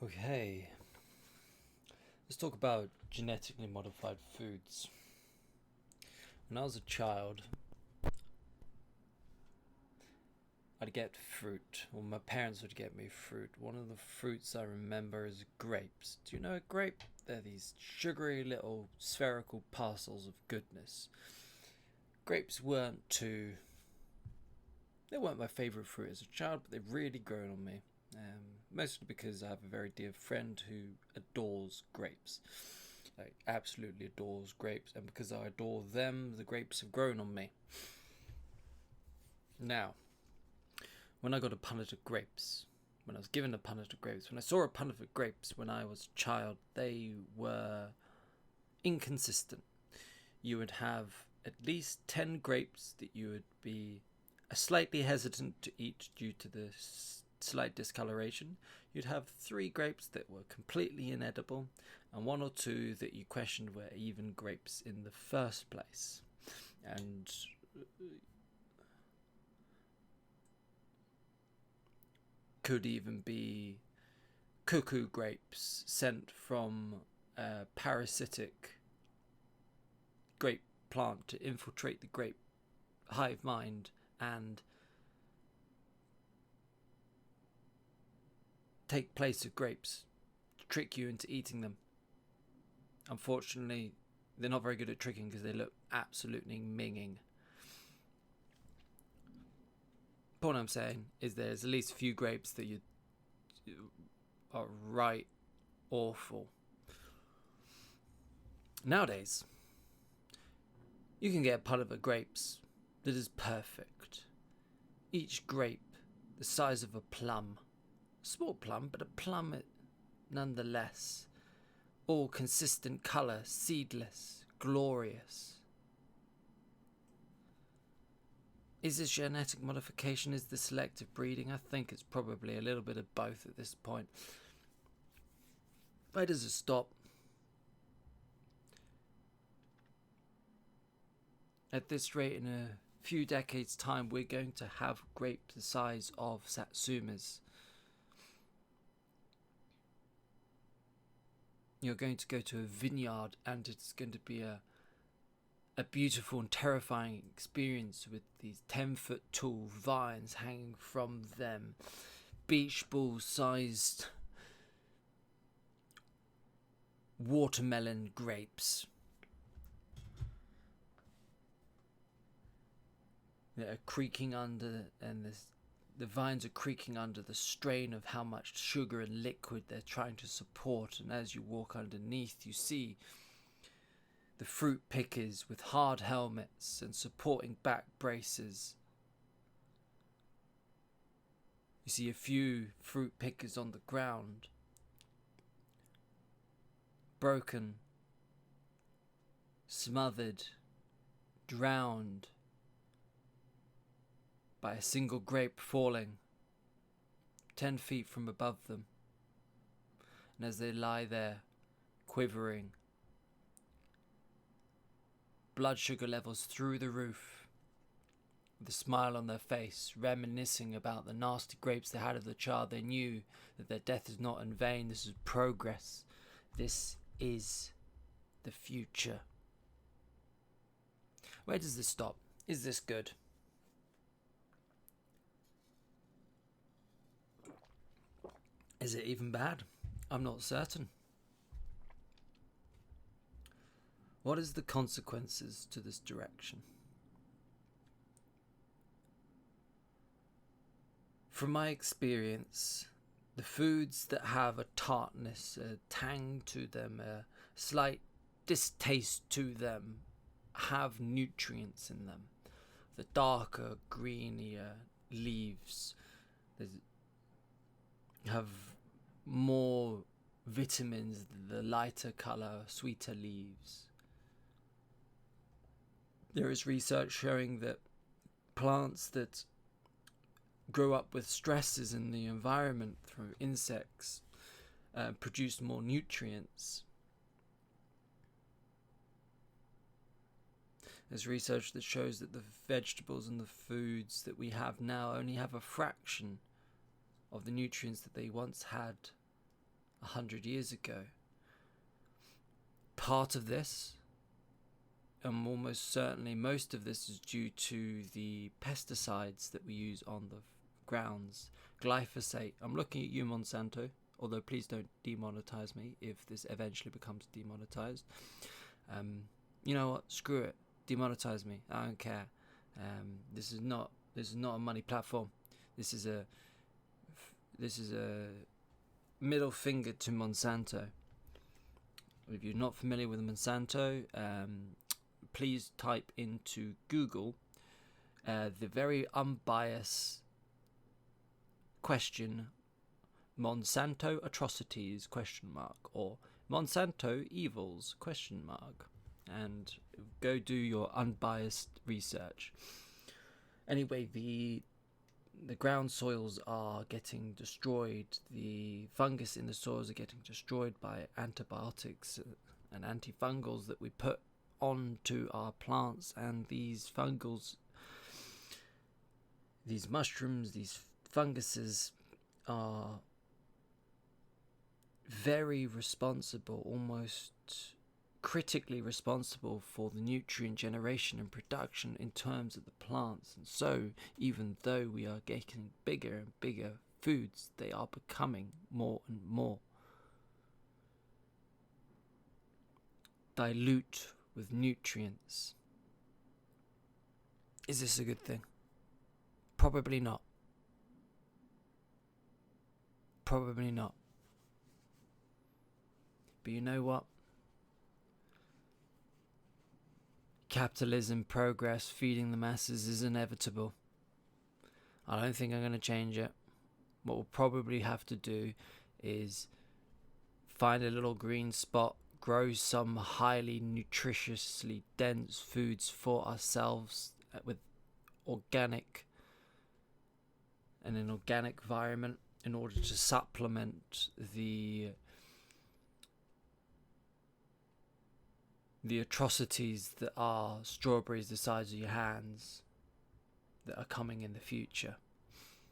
Okay, let's talk about genetically modified foods. When I was a child, I'd get fruit, or my parents would get me fruit. One of the fruits I remember is grapes. Do you know a grape? They're these sugary little spherical parcels of goodness. Grapes they weren't my favourite fruit as a child, but they've really grown on me. Mostly because I have a very dear friend who adores grapes. Like, absolutely adores grapes, and because I adore them, the grapes have grown on me. Now, when I got a punnet of grapes, when I was given a punnet of grapes, when I saw a punnet of grapes when I was a child, they were inconsistent. You would have at least 10 grapes that you would be slightly hesitant to eat due to the slight discoloration. You'd have 3 grapes that were completely inedible, and 1 or 2 that you questioned were even grapes in the first place. And could even be cuckoo grapes sent from a parasitic grape plant to infiltrate the grape hive mind and take place of grapes to trick you into eating them. Unfortunately, they're not very good at tricking because they look absolutely minging. What I'm saying is there's at least a few grapes that you are right awful. Nowadays, you can get a pot of grapes that is perfect. Each grape the size of a plum. A small plum, but a plum nonetheless. All consistent colour, seedless, glorious. Is this genetic modification? Is this selective breeding? I think it's probably a little bit of both at this point. Where does it stop? At this rate, in a few decades' time, we're going to have grapes the size of satsumas. You're going to go to a vineyard and it's going to be a beautiful and terrifying experience with these 10-foot tall vines hanging from them. Beach ball sized watermelon grapes that are creaking under, and the vines are creaking under the strain of how much sugar and liquid they're trying to support. And as you walk underneath, you see the fruit pickers with hard helmets and supporting back braces. You see a few fruit pickers on the ground, broken, smothered, drowned by a single grape falling 10 feet from above them. And as they lie there, quivering, blood sugar levels through the roof, with a smile on their face, reminiscing about the nasty grapes they had as a child, they knew that their death is not in vain. This is progress. This is the future. Where does this stop? Is this good? Is it even bad? I'm not certain. What is the consequences to this direction? From my experience, the foods that have a tartness, a tang to them, a slight distaste to them, have nutrients in them. The darker, greenier leaves have more vitamins than the lighter colour, sweeter leaves. There is research showing that plants that grow up with stresses in the environment through insects produce more nutrients. There's research that shows that the vegetables and the foods that we have now only have a fraction of the nutrients that they once had 100 years ago. Part of this, and almost certainly most of this, is due to the pesticides that we use on the grounds. Glyphosate. I'm looking at you, Monsanto, although please don't demonetize me if this eventually becomes demonetized. You know what? Screw it. Demonetize me. I don't care. This is not a money platform. This is a middle finger to Monsanto. If you're not familiar with Monsanto, please type into Google the very unbiased question Monsanto atrocities ? Or Monsanto evils ? And go do your unbiased research. Anyway, the ground soils are getting destroyed. The fungus in the soils are getting destroyed by antibiotics and antifungals that we put onto our plants. And these fungals, these mushrooms, these funguses are very responsible, almost critically responsible for the nutrient generation and production in terms of the plants. And so even though we are getting bigger and bigger foods, they are becoming more and more dilute with nutrients. Is this a good thing? Probably not. Probably not. But you know what? Capitalism, progress, feeding the masses is inevitable. I don't think I'm going to change it. What we'll probably have to do is find a little green spot, grow some highly nutritiously dense foods for ourselves with an organic environment in order to supplement the atrocities that are strawberries the size of your hands that are coming in the future.